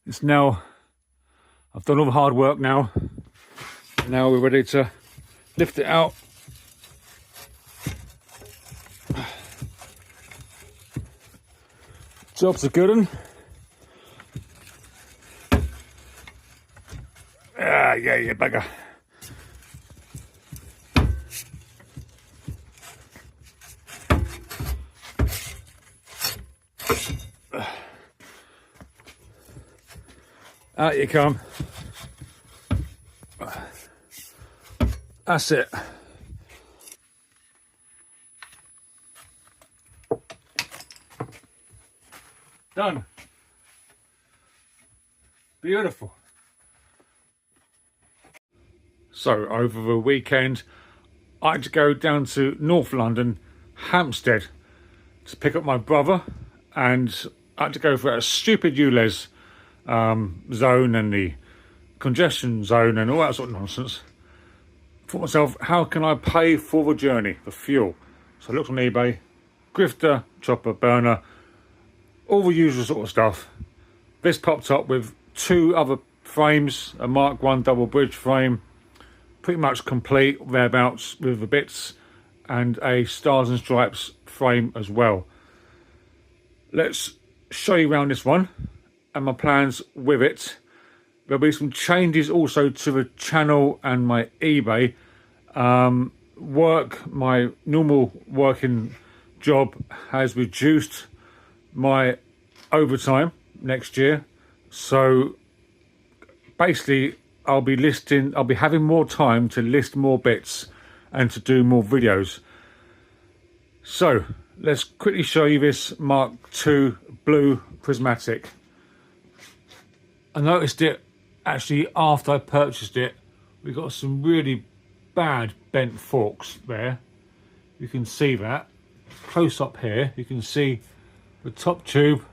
It's now, I've done all the hard work now. Now we're ready to lift it out. Job's a good one. Ah, yeah, you bugger. Out you come. That's it. Done. Beautiful. So over the weekend I had to go down to North London, Hampstead, to pick up my brother, and I had to go for a stupid ULEZ zone and the congestion zone and all that sort of nonsense. Thought to myself, how can I pay for the journey, the fuel? So I looked on eBay, grifter, chopper, burner, all the usual sort of stuff. This popped up with two other frames, a Mark 1 double bridge frame, pretty much complete thereabouts with the bits, and a Stars and Stripes frame as well. Let's show you around this one and my plans with it. There'll be some changes also to the channel and my eBay. My normal working job has reduced my overtime next year, so basically I'll be having more time to list more bits and to do more videos. So let's quickly show you this Mark II blue prismatic. I noticed it actually after I purchased it. We got some really bad bent forks there. You can see that close up here. You can see the top tube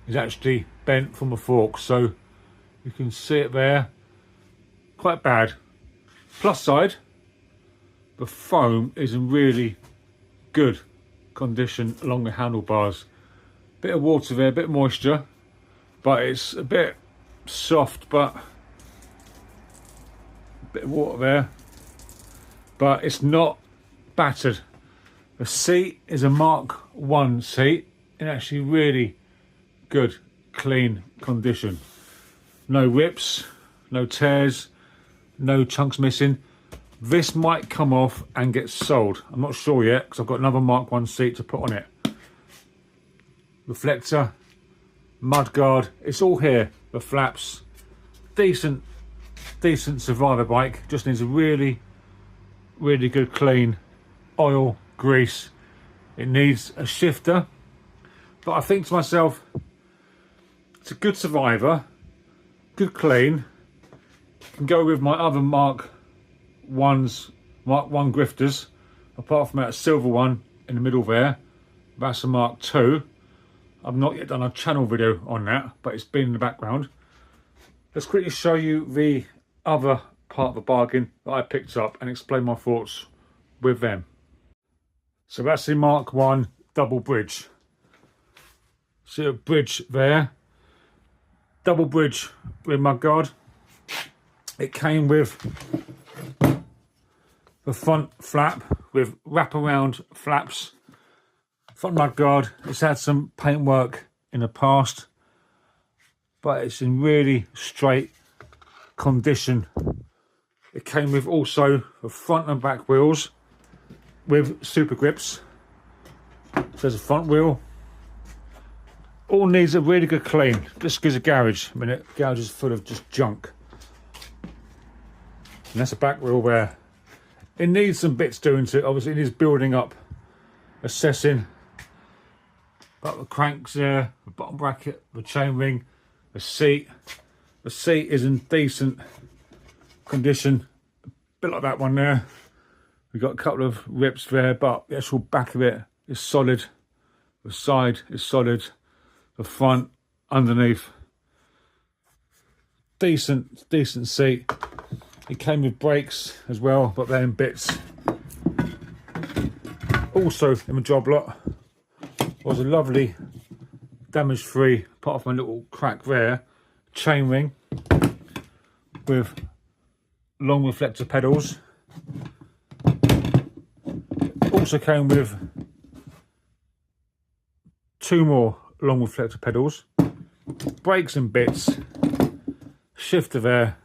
is actually bent from the fork, so you can see it there. Quite bad. Plus side, the foam is in really good condition along the handlebars. Bit of water there, a bit of moisture, but it's a bit soft, but a bit of water there, but it's not battered. The seat is a Mark 1 seat in actually really good, clean condition. No rips, no tears, no chunks missing. This might come off and get sold. I'm not sure yet because I've got another Mark 1 seat to put on it. Reflector, mudguard, it's all here. The flaps, decent survivor bike. Just needs a really good clean oil, grease. It needs a shifter, but I think to myself, it's a good survivor, good clean. Can go with my other Mark 1 Grifters, apart from that silver one in the middle there. That's a Mark II. I've not yet done a channel video on that, but it's been in the background. Let's quickly show you the other part of the bargain that I picked up and explain my thoughts with them. So that's the Mark 1 double bridge. See a bridge there, double bridge with mudguard. It came with the front flap with wraparound flaps. Front mudguard, it's had some paintwork in the past, but it's in really straight condition. It came with also the front and back wheels with super grips. So there's a front wheel. All needs a really good clean. Just gives a garage. I mean, the garage is full of just junk. And that's a back wheel there. It needs some bits doing to it. Obviously, it needs building up, assessing. But the cranks there, the bottom bracket, the chain ring, the seat. The seat is in decent condition. A bit like that one there. We've got a couple of rips there, but the actual back of it is solid. The side is solid. The front, underneath. Decent seat. It came with brakes as well, but they're in bits. Also in the job lot was a lovely damage-free, apart from a little crack there, chainring with long reflector pedals. Also came with 2 more long reflector pedals, brakes and bits, shifter there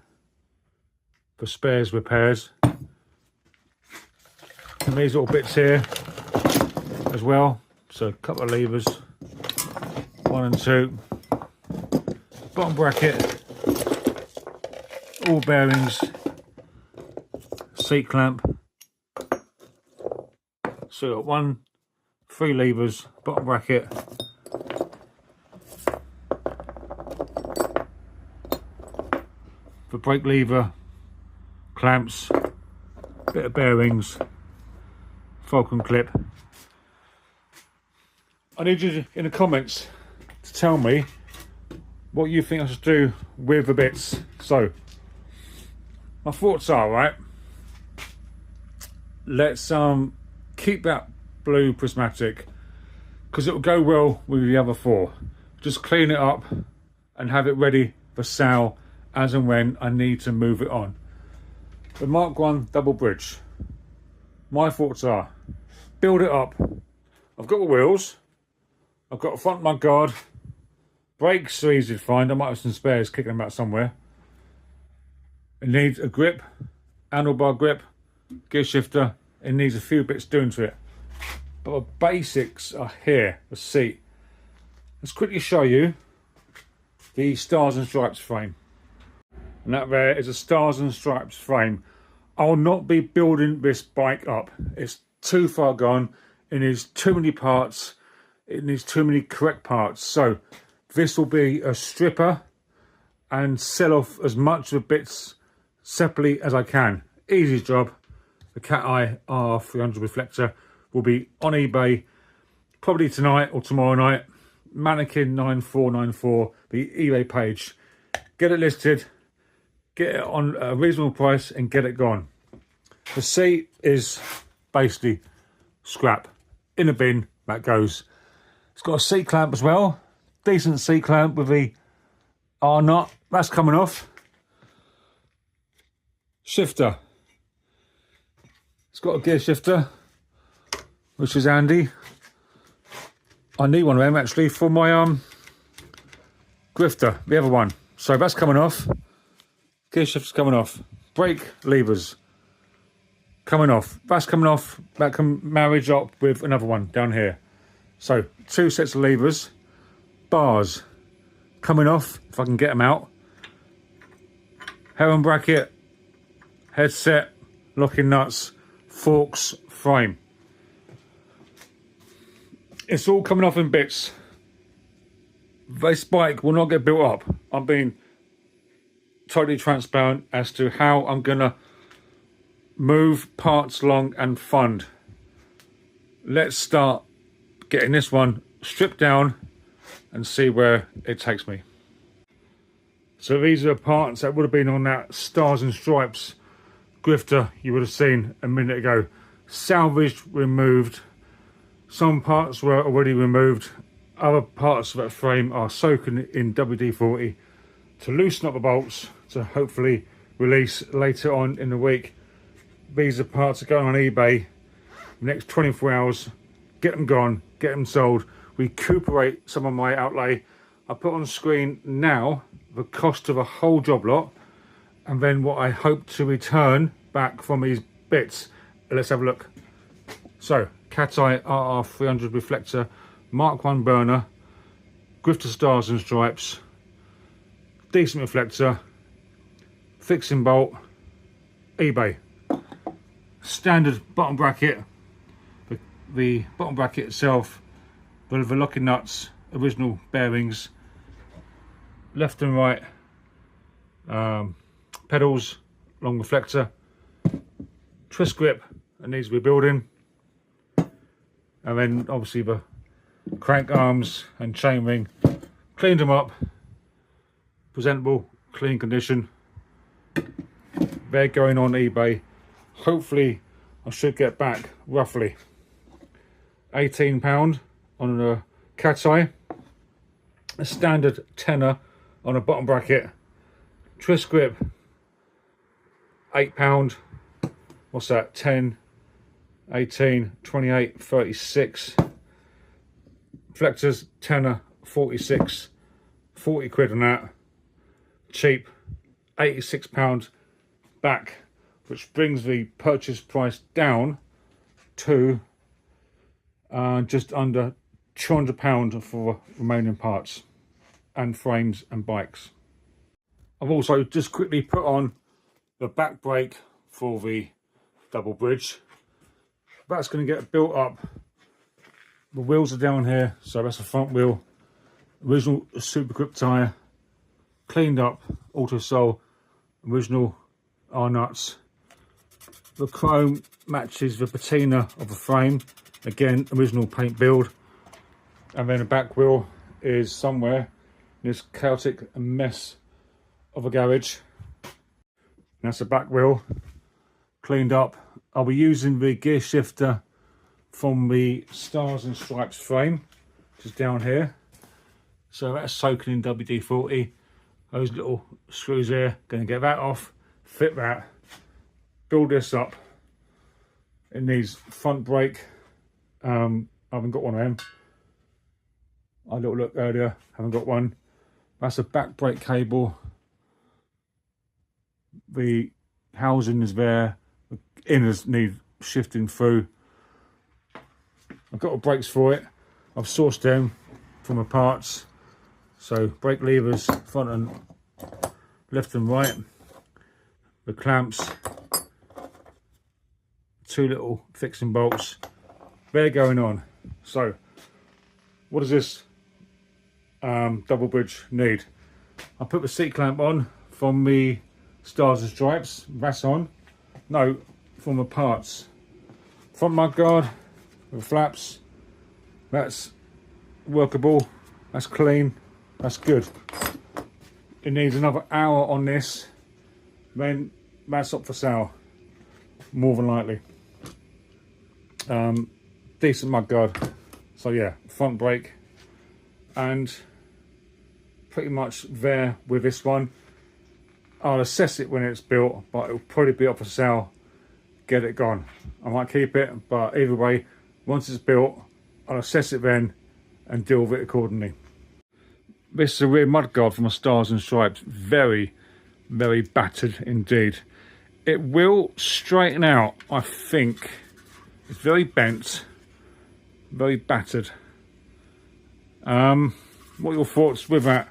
for spares repairs, and these little bits here as well. So a couple of levers, 1 and 2, bottom bracket, all bearings, seat clamp. So got 1, 3 levers, bottom bracket, the brake lever, clamps, bit of bearings, Falcon clip. I need you in the comments to tell me what you think I should do with the bits. So my thoughts are, right, let's keep that blue prismatic because it will go well with the other 4. Just clean it up and have it ready for sale as and when I need to move it on. The Mark 1 double bridge, my thoughts are, build it up. I've got the wheels, I've got a front mud guard, brakes are easy to find, I might have some spares kicking them out somewhere. It needs a grip, handlebar grip, gear shifter. It needs a few bits doing to it, but the basics are here. The seat. Let's quickly show you the Stars and Stripes frame, and that there is a Stars and Stripes frame. I'll not be building this bike up. It's too far gone. It needs too many parts. It needs too many correct parts. So this will be a stripper and sell off as much of the bits separately as I can. Easy job. The Cat Eye R300 reflector will be on eBay probably tonight or tomorrow night. Mannequin 9494, the eBay page. Get it listed, get it on a reasonable price and get it gone. The seat is basically scrap. In a bin, that goes. It's got a seat clamp as well. Decent seat clamp with the R nut. That's coming off. Shifter. It's got a gear shifter, which is handy. I need one of them actually for my Grifter, the other one. So that's coming off. Gear shifter's coming off. Brake levers coming off. That's coming off. That can marriage up with another one down here. So 2 sets of levers. Bars coming off if I can get them out. Heron bracket, headset, locking nuts, forks, frame. It's all coming off in bits. This bike will not get built up. I'm being totally transparent as to how I'm gonna move parts along and fund. Let's start getting this one stripped down and see where it takes me. So these are parts that would have been on that Stars and Stripes Grifter you would have seen a minute ago. Salvaged, removed. Some parts were already removed. Other parts of that frame are soaking in WD-40 to loosen up the bolts to hopefully release later on in the week. These are parts that are going on eBay the next 24 hours. Get them gone, get them sold, recuperate some of my outlay. I put on screen now the cost of a whole job lot and then what I hope to return back from these bits. Let's have a look. So, Cat Eye RR300 reflector, Mark 1 burner, Grifter Stars and Stripes, decent reflector, fixing bolt, eBay. Standard bottom bracket, the bottom bracket itself, the locking nuts, original bearings, left and right pedals, long reflector, twist grip that needs rebuilding, and then obviously the crank arms and chainring. Cleaned them up, presentable, clean condition. They're going on eBay. Hopefully I should get back roughly £18 on a Cat Eye. A standard tenner on a bottom bracket. Twist grip, £8. What's that? 10, 18, 28, 36. Flectors, tenner, 46. 40 quid on that. Cheap. £86 back, which brings the purchase price down to just under £200 for remaining parts and frames and bikes. I've also just quickly put on the back brake for the double bridge. That's going to get built up. The wheels are down here, so that's the front wheel. Original super grip tyre, cleaned up, auto sole, original R nuts. The chrome matches the patina of the frame, again original paint build. And then the back wheel is somewhere in this chaotic mess of a garage. And that's the back wheel, cleaned up. I'll be using the gear shifter from the Stars and Stripes frame, which is down here. So that's soaking in WD-40. Those little screws there, going to get that off, fit that, build this up. It needs front brake. I haven't got one of them. I had a little look earlier, haven't got one. That's a back brake cable. The housing is there. The inners need shifting through. I've got the brakes for it. I've sourced them from the parts. So brake levers, front and left and right. The clamps. 2 little fixing bolts. They're going on. So what does this double bridge need? I put the seat clamp on from the Stars and Stripes. That's on. No, from the parts. Front mud guard with flaps. That's workable. That's clean. That's good. It needs another hour on this. Then that's up for sale. More than likely. Decent mud guard. So yeah, front brake. And pretty much there with this one. I'll assess it when it's built, but it'll probably be up for sale. Get it gone. I might keep it, but either way, once it's built, I'll assess it then and deal with it accordingly. This is a rear mud guard from a Stars and Stripes. Very, very battered indeed. It will straighten out, I think. It's very bent, very battered. What are your thoughts with that?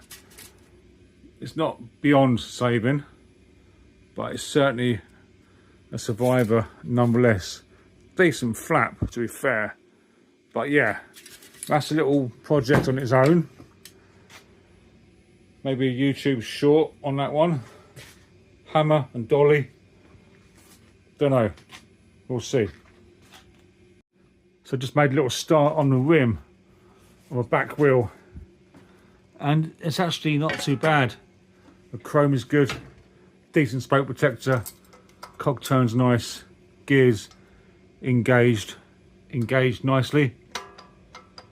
It's not beyond saving, but it's certainly a survivor nonetheless. Decent flap, to be fair. But yeah, that's a little project on its own. Maybe a YouTube short on that one. Hammer and dolly. Don't know. We'll see. So just made a little start on the rim of a back wheel. And it's actually not too bad. The chrome is good. Decent spoke protector. Cog turns nice. Gears engaged. Engaged nicely.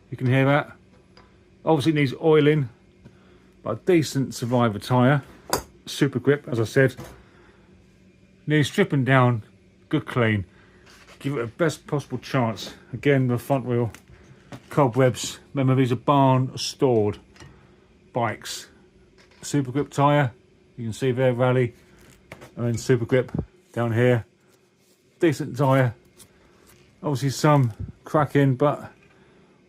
You can hear that. Obviously it needs oiling. But a decent survivor tyre. Super grip, as I said. Needs stripping down. Good clean. Give it the best possible chance. Again, the front wheel. Cobwebs. Remember, these are barn stored bikes. Super grip tyre. You can see there, Raleigh. And then super grip down here. Decent tyre. Obviously some cracking, but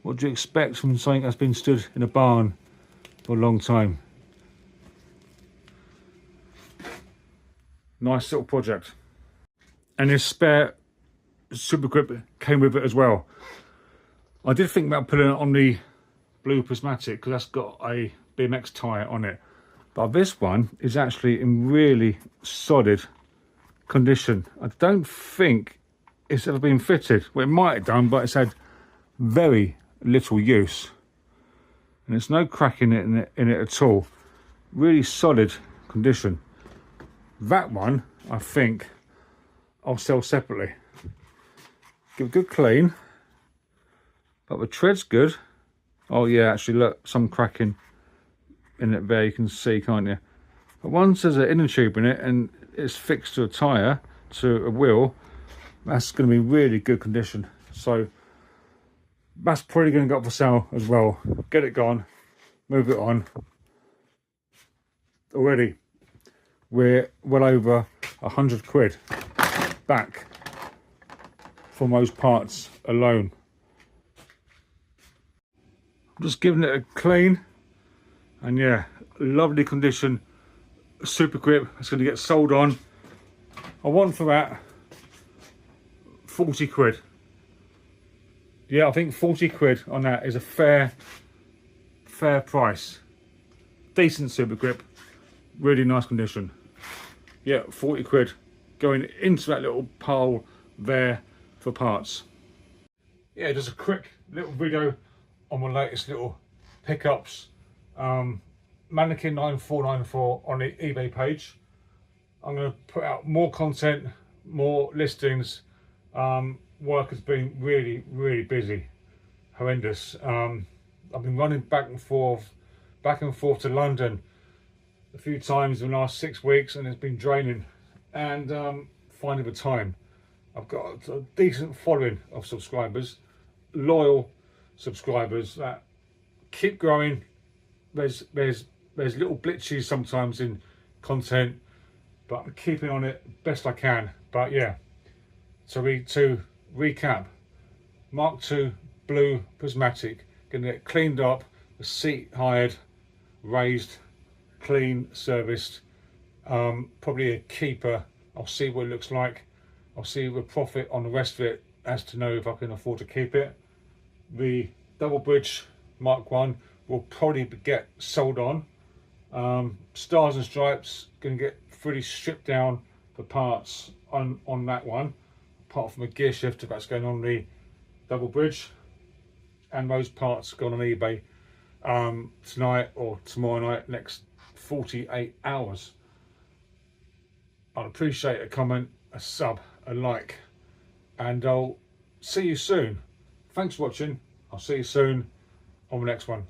what do you expect from something that's been stood in a barn for a long time? Nice little project. And this spare super grip came with it as well. I did think about putting it on the blue prismatic because that's got a BMX tyre on it. But this one is actually in really solid condition. I don't think it's ever been fitted. Well, it might have done, but it's had very little use. And there's no crack in it at all. Really solid condition. That one, I think, I'll sell separately. Give a good clean. But the tread's good. Oh yeah, actually look, some cracking. in it there, you can see, can't you? But once there's an inner tube in it and it's fixed to a tyre, to a wheel, that's going to be really good condition. So that's probably going to go up for sale as well. Get it gone, move it on. Already we're well over 100 quid back from those parts alone. I'm just giving it a clean, and yeah, lovely condition, super grip. It's going to get sold on. I want for that 40 quid. Yeah, I think 40 quid on that is a fair price. Decent super grip, really nice condition. Yeah, 40 quid going into that little pile there for parts. Yeah, just a quick little video on my latest little pickups. Mannequin 9494 on the eBay page. I'm going to put out more content, more listings. Work has been really busy, horrendous. I've been running back and forth to London a few times in the last 6 weeks, and it's been draining, and finding the time. I've got a decent following of subscribers, loyal subscribers that keep growing. There's little glitches sometimes in content, but I'm keeping on it best I can. But yeah, to recap, Mark II blue prismatic, gonna get cleaned up, the seat hired, raised, clean, serviced, probably a keeper. I'll see what it looks like. I'll see the profit on the rest of it as to know if I can afford to keep it. The double bridge Mark I will probably get sold on. Stars and Stripes going to get fully stripped down for parts on that one, apart from a gear shifter that's going on the double bridge, and those parts going on eBay tonight or tomorrow night, next 48 hours. I'd appreciate a comment, a sub, a like, and I'll see you soon. Thanks for watching. I'll see you soon on the next one.